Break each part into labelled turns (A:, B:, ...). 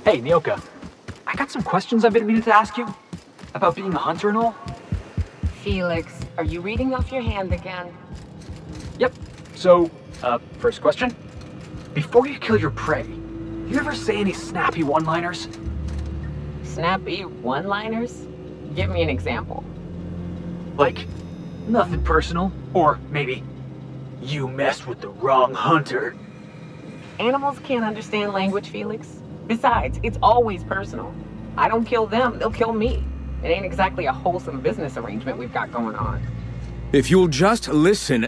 A: Hey, Nyoka. I got some questions I've been meaning to ask you. About being a hunter and all.
B: Felix, are you reading off your hand again?
A: Yep. So, first question. Before you kill your prey, you ever say any snappy one-liners?
B: Snappy one-liners? Give me an example.
A: Like, nothing personal, or maybe, you messed with the wrong hunter.
B: Animals can't understand language, Felix. Besides, it's always personal. I don't kill them, they'll kill me. It ain't exactly a wholesome business arrangement we've got going on.
C: If you'll just listen...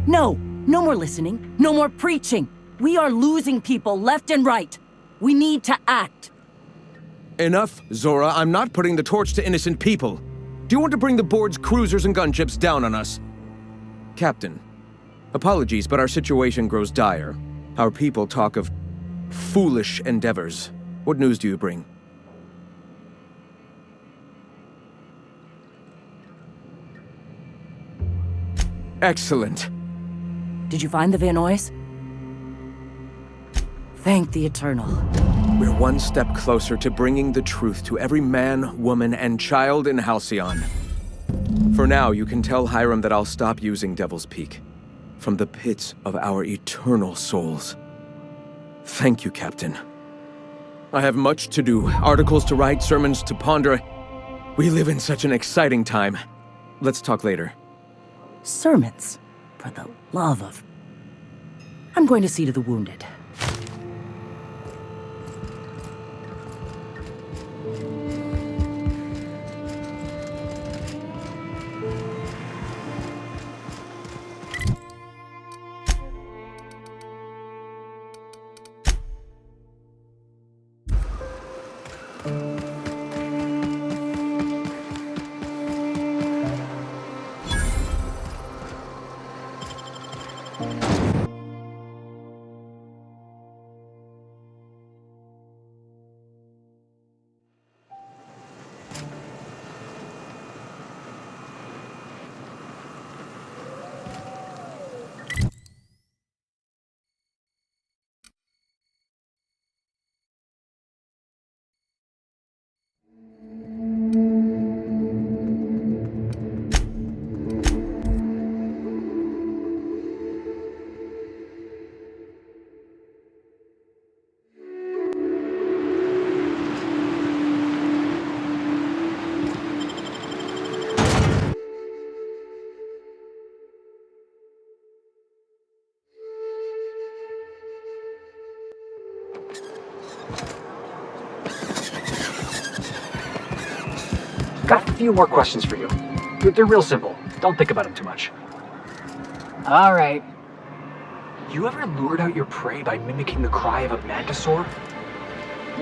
D: No, no more listening, no more preaching. We are losing people left and right. We need to act.
C: Enough, Zora. I'm not putting the torch to innocent people. Do you want to bring the board's cruisers and gunships down on us? Captain, apologies, but our situation grows dire. Our people talk of foolish endeavors. What news do you bring? Excellent.
D: Did you find the Vanois? Thank the Eternal.
C: We're one step closer to bringing the truth to every man, woman, and child in Halcyon. For now, you can tell Hiram that I'll stop using Devil's Peak. From the pits of our eternal souls. Thank you, Captain. I have much to do, articles to write, sermons to ponder. We live in such an exciting time. Let's talk later.
D: Sermons? For the love of... I'm going to see to the wounded.
A: Got a few more questions for you. They're real simple. Don't think about them too much.
B: All right.
A: You ever lured out your prey by mimicking the cry of a mantisaur?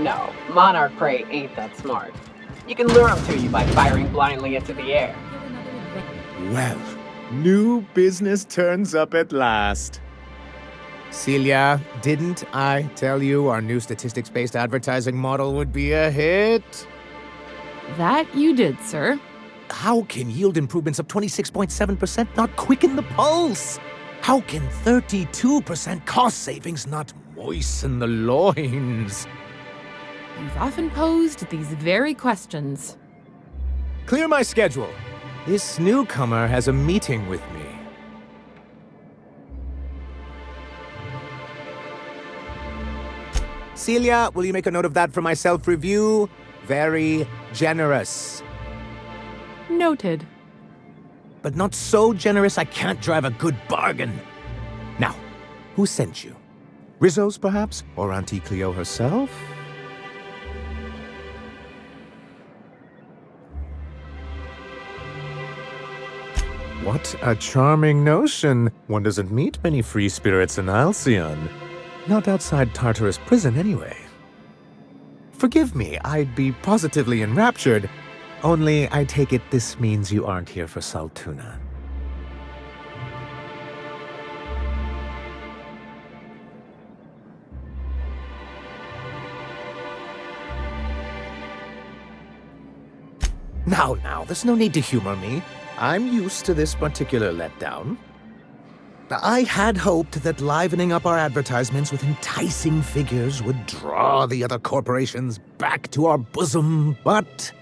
B: No, monarch prey ain't that smart. You can lure them to you by firing blindly into the air.
E: Well, new business turns up at last. Celia, didn't I tell you our new statistics-based advertising model would be a hit?
F: That you did, sir.
E: How can yield improvements of 26.7% not quicken the pulse? How can 32% cost savings not moisten the loins?
F: You've often posed these very questions.
E: Clear my schedule. This newcomer has a meeting with me. Celia, will you make a note of that for my self-review? Very generous.
F: Noted.
E: But not so generous I can't drive a good bargain. Now, who sent you? Rizzo's, perhaps? Or Auntie Cleo herself? What a charming notion. One doesn't meet many free spirits in Halcyon. Not outside Tartarus prison, anyway. Forgive me, I'd be positively enraptured. Only, I take it this means you aren't here for Saltuna. Now, there's no need to humor me. I'm used to this particular letdown. I had hoped that livening up our advertisements with enticing figures would draw the other corporations back to our bosom, but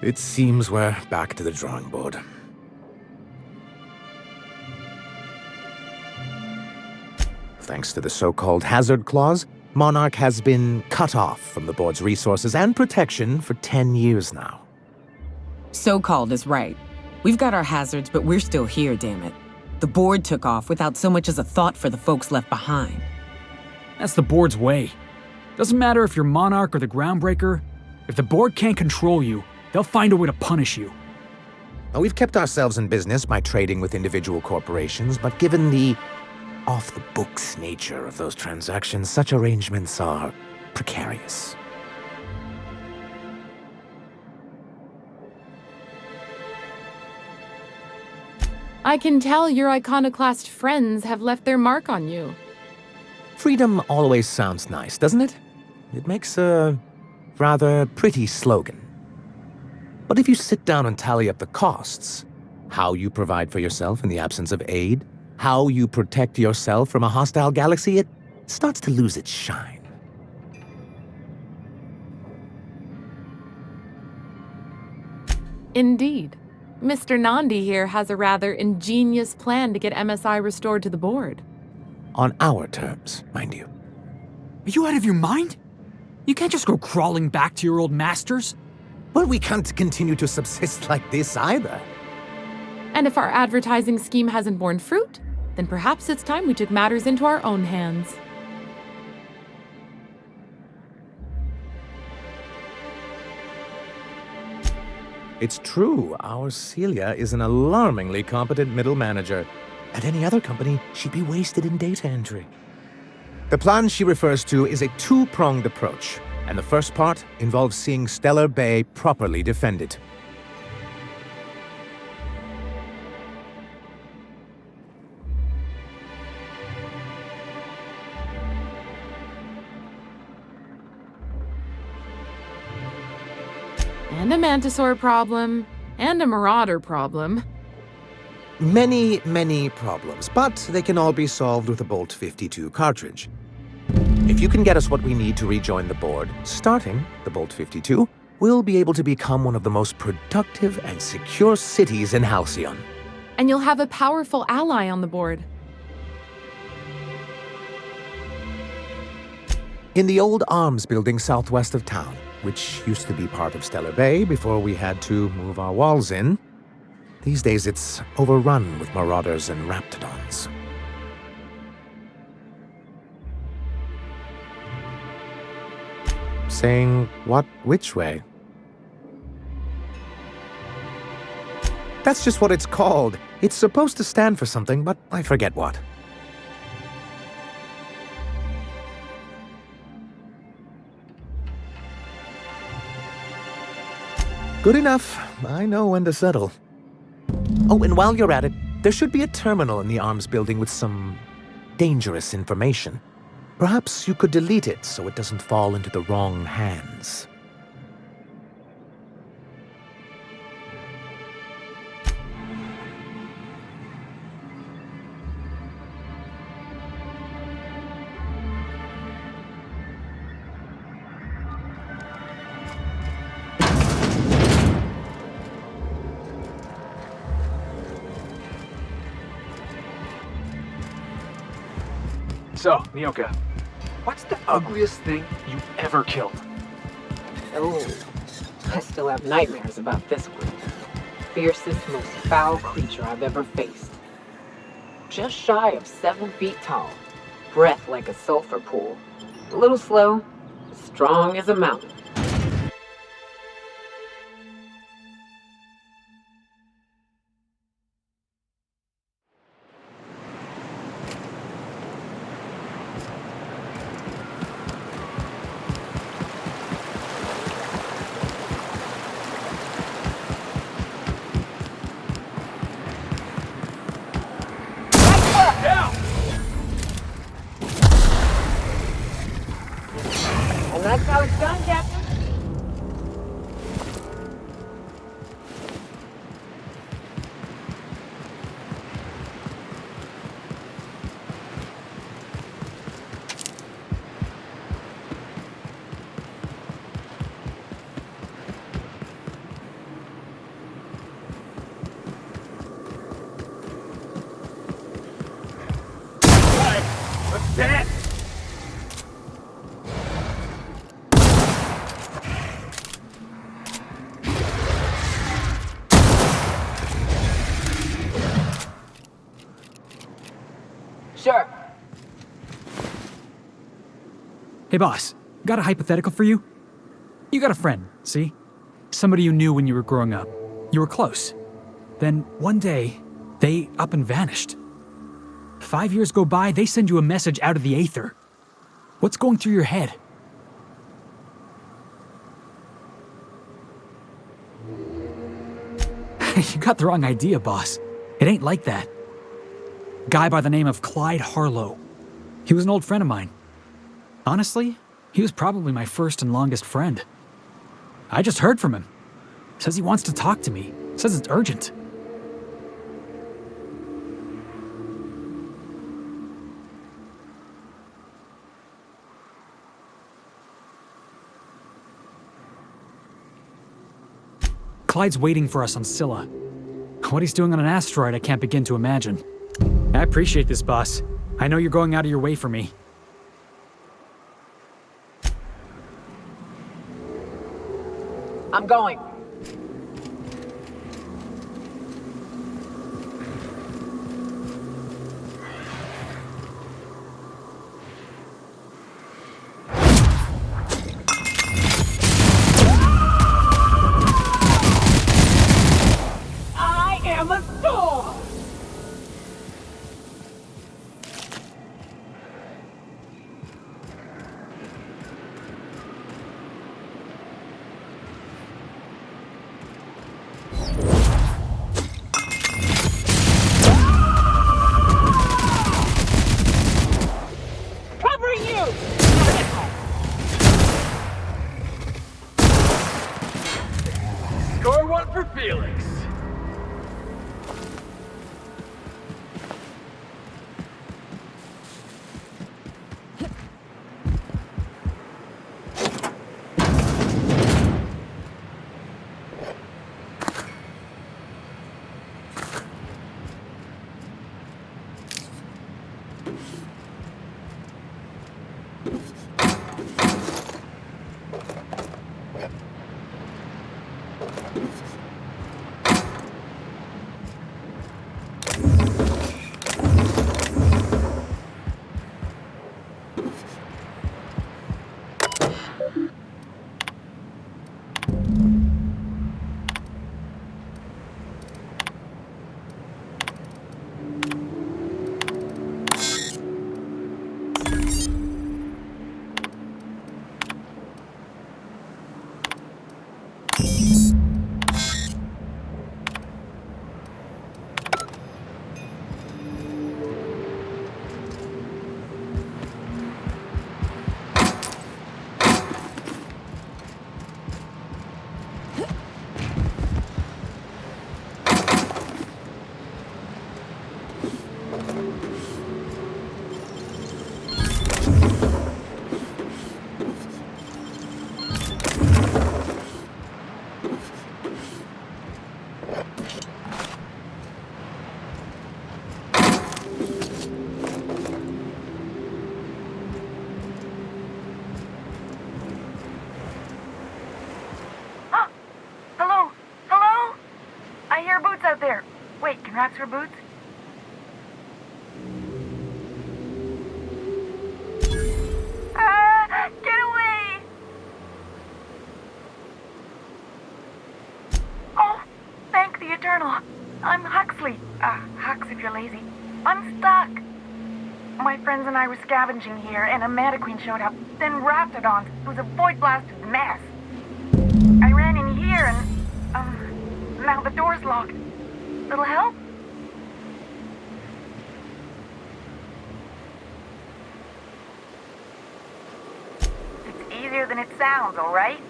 E: it seems we're back to the drawing board. Thanks to the so-called hazard clause, Monarch has been cut off from the board's resources and protection for 10 years now.
G: So-called is right. We've got our hazards, but we're still here, damn it. The board took off without so much as a thought for the folks left behind.
H: That's the board's way. Doesn't matter if you're Monarch or the Groundbreaker. If the board can't control you, they'll find a way to punish you.
E: Now, we've kept ourselves in business by trading with individual corporations, but given the off-the-books nature of those transactions, such arrangements are precarious.
F: I can tell your iconoclast friends have left their mark on you.
E: Freedom always sounds nice, doesn't it? It makes a rather pretty slogan. But if you sit down and tally up the costs, how you provide for yourself in the absence of aid, how you protect yourself from a hostile galaxy, it starts to lose its shine.
F: Indeed. Mr. Nandi here has a rather ingenious plan to get MSI restored to the board.
E: On our terms, mind you.
H: Are you out of your mind? You can't just go crawling back to your old masters.
E: But we can't continue to subsist like this either.
F: And if our advertising scheme hasn't borne fruit, then perhaps it's time we took matters into our own hands.
E: It's true, our Celia is an alarmingly competent middle manager. At any other company, she'd be wasted in data entry. The plan she refers to is a two-pronged approach, and the first part involves seeing Stellar Bay properly defended.
F: And a Mantisaur problem, and a Marauder problem.
E: Many, many problems, but they can all be solved with a Bolt 52 cartridge. If you can get us what we need to rejoin the board, starting the Bolt 52, we'll be able to become one of the most productive and secure cities in Halcyon.
F: And you'll have a powerful ally on the board.
E: In the old arms building southwest of town, which used to be part of Stellar Bay before we had to move our walls in, these days it's overrun with marauders and raptidons. Saying what, which way? That's just what it's called. It's supposed to stand for something, but I forget what. Good enough. I know when to settle. Oh, and while you're at it, there should be a terminal in the arms building with some dangerous information. Perhaps you could delete it so it doesn't fall into the wrong hands.
A: So, Nyoka, what's the ugliest thing you ever killed?
B: Oh, I still have nightmares about this one. Fiercest, most foul creature I've ever faced. Just shy of 7 feet tall. Breath like a sulfur pool. A little slow, strong as a mountain. And that's how it's done, Captain.
H: Hey boss, got a hypothetical for you? You got a friend, see? Somebody you knew when you were growing up. You were close. Then one day, they up and vanished. 5 years go by, they send you a message out of the aether. What's going through your head? You got the wrong idea, boss. It ain't like that. Guy by the name of Clyde Harlow. He was an old friend of mine. Honestly, he was probably my first and longest friend. I just heard from him. Says he wants to talk to me. Says it's urgent. Clyde's waiting for us on Scylla. What he's doing on an asteroid, I can't begin to imagine. I appreciate this, boss. I know you're going out of your way for me.
B: I'm going. I am a storm! Covering you!
A: Score one for Felix.
I: Out there. Wait, can rats wear boots? Ah! Get away! Oh, thank the Eternal. I'm Huxley. Hux if you're lazy. I'm stuck. My friends and I were scavenging here, and a Manta Queen showed up. Then Raptidons. It was a void-blasted mess. I ran in here and, now the door's locked. Little help? It's easier than it sounds, all right?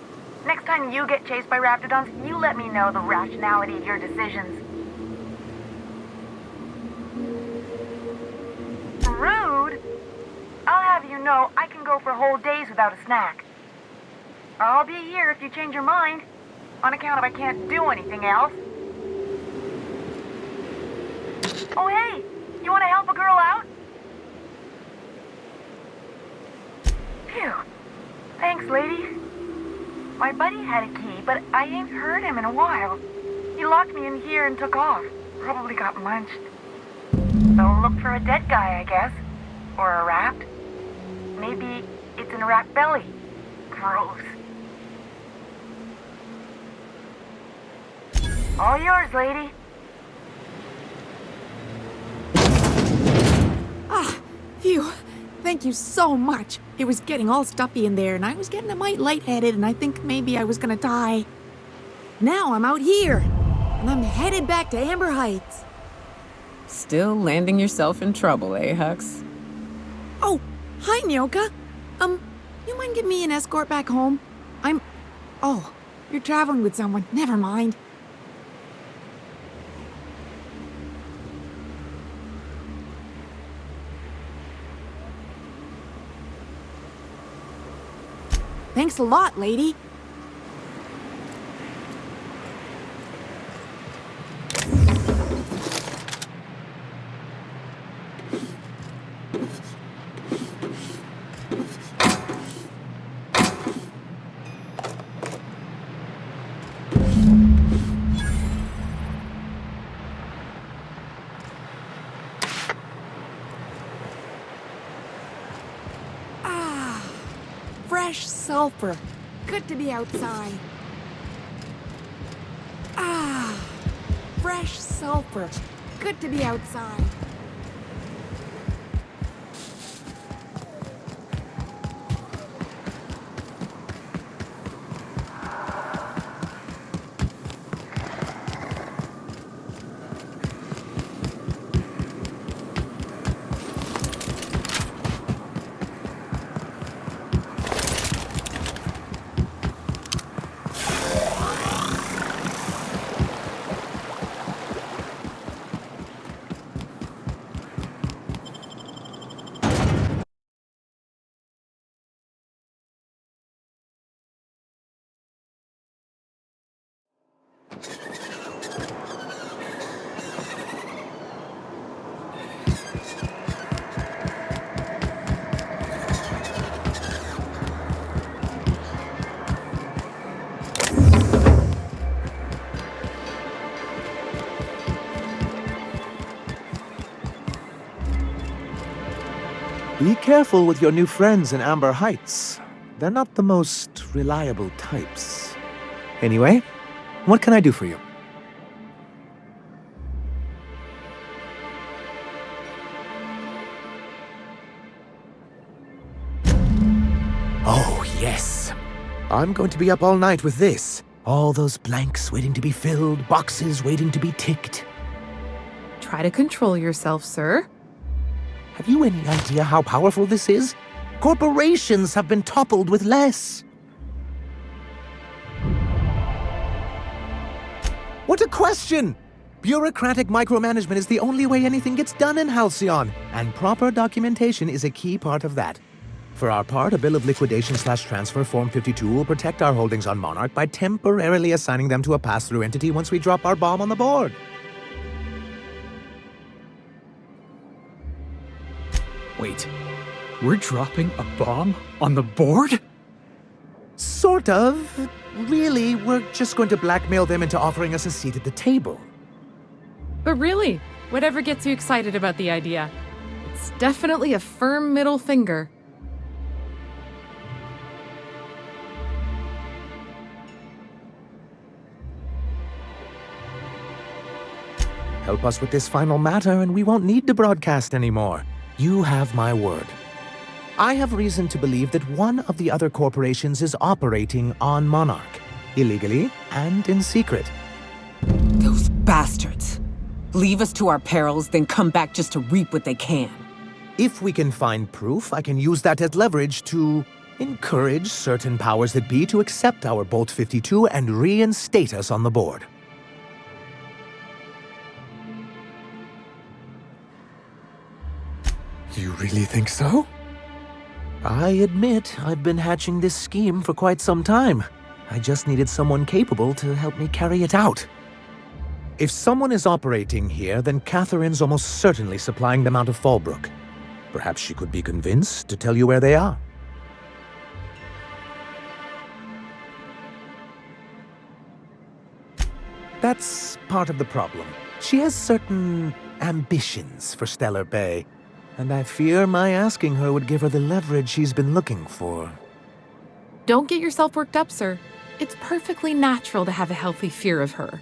I: Next time you get chased by Raptidons, you let me know the rationality of your decisions. Rude? I'll have you know I can go for whole days without a snack. I'll be here if you change your mind, on account of I can't do anything else. Oh, hey! You want to help a girl out? Phew. Thanks, lady. My buddy had a key, but I ain't heard him in a while. He locked me in here and took off. Probably got munched. So look for a dead guy, I guess. Or a rat. Maybe It's in a rat belly. Gross. All yours, lady.
J: Ah, phew. Thank you so much. It was getting all stuffy in there, and I was getting a mite lightheaded, and I think maybe I was gonna die. Now I'm out here, and I'm headed back to Amber Heights.
G: Still landing yourself in trouble, eh, Hux?
J: Oh, hi, Nyoka. You mind giving me an escort back home? Oh, you're traveling with someone. Never mind. Thanks a lot, lady. Fresh sulfur. Good to be outside. Fresh sulfur. Good to be outside.
E: Be careful with your new friends in Amber Heights. They're not the most reliable types. Anyway, what can I do for you? Oh, yes. I'm going to be up all night with this. All those blanks waiting to be filled, boxes waiting to be ticked.
F: Try to control yourself, sir.
E: Have you any idea how powerful this is? Corporations have been toppled with less. What a question! Bureaucratic micromanagement is the only way anything gets done in Halcyon, and proper documentation is a key part of that. For our part, a bill of liquidation/transfer Form 52 will protect our holdings on Monarch by temporarily assigning them to a pass-through entity once we drop our bomb on the board.
H: Wait, we're dropping a bomb on the board?
E: Sort of. Really, we're just going to blackmail them into offering us a seat at the table.
F: But really, whatever gets you excited about the idea, it's definitely a firm middle finger.
E: Help us with this final matter and we won't need to broadcast anymore. You have my word. I have reason to believe that one of the other corporations is operating on Monarch, illegally and in secret.
G: Those bastards. Leave us to our perils, then come back just to reap what they can.
E: If we can find proof, I can use that as leverage to encourage certain powers that be to accept our Bolt 52 and reinstate us on the board. You really think so? I admit I've been hatching this scheme for quite some time. I just needed someone capable to help me carry it out. If someone is operating here, then Catherine's almost certainly supplying them out of Fallbrook. Perhaps she could be convinced to tell you where they are. That's part of the problem. She has certain ambitions for Stellar Bay. And I fear my asking her would give her the leverage she's been looking for.
F: Don't get yourself worked up, sir. It's perfectly natural to have a healthy fear of her.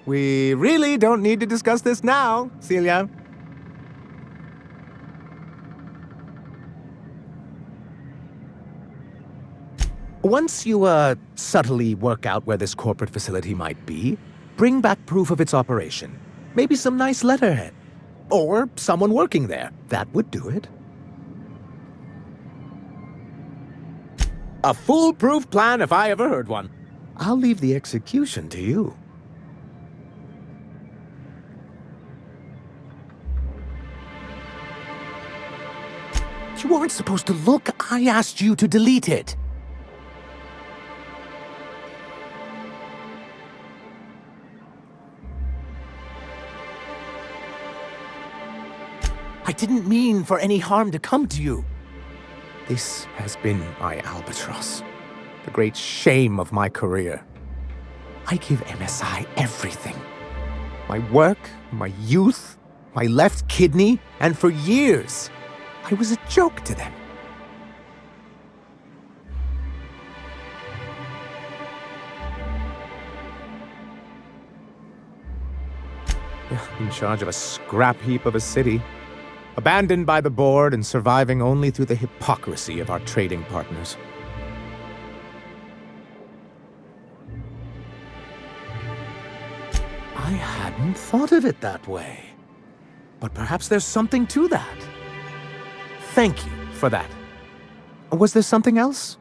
E: We really don't need to discuss this now, Celia. Once you, subtly work out where this corporate facility might be, bring back proof of its operation. Maybe some nice letterhead. Or someone working there. That would do it. A foolproof plan if I ever heard one. I'll leave the execution to you. You weren't supposed to look. I asked you to delete it. I didn't mean for any harm to come to you. This has been my albatross, the great shame of my career. I give MSI everything. My work, my youth, my left kidney, and for years, I was a joke to them. In charge of a scrap heap of a city. Abandoned by the board and surviving only through the hypocrisy of our trading partners. I hadn't thought of it that way. But perhaps there's something to that. Thank you for that. Was there something else?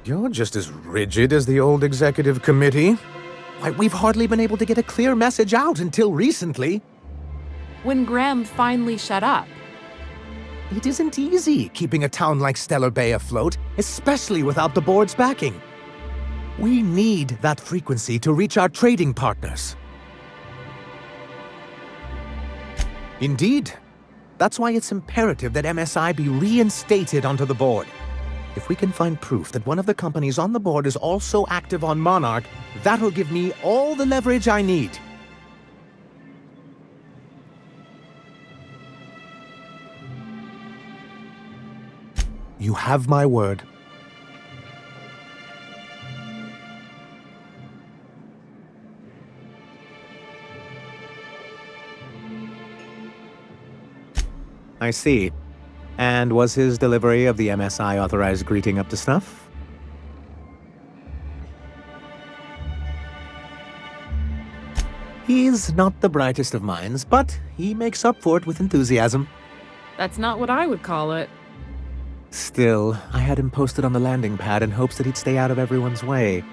E: You're just as rigid as the old executive committee. Why, we've hardly been able to get a clear message out until recently.
F: When Graham finally shut up.
E: It isn't easy keeping a town like Stellar Bay afloat, especially without the board's backing. We need that frequency to reach our trading partners. Indeed. That's why it's imperative that MSI be reinstated onto the board. If we can find proof that one of the companies on the board is also active on Monarch, that'll give me all the leverage I need. You have my word. I see. And was his delivery of the MSI authorized greeting up to snuff? He's not the brightest of minds, but he makes up for it with enthusiasm.
F: That's not what I would call it.
E: Still, I had him posted on the landing pad in hopes that he'd stay out of everyone's way.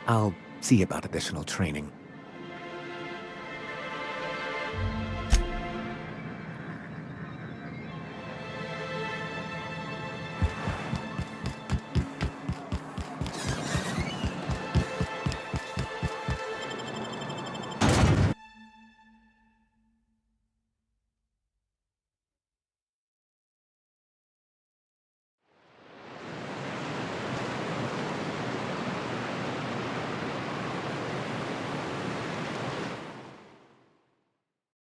E: I'll see about additional training.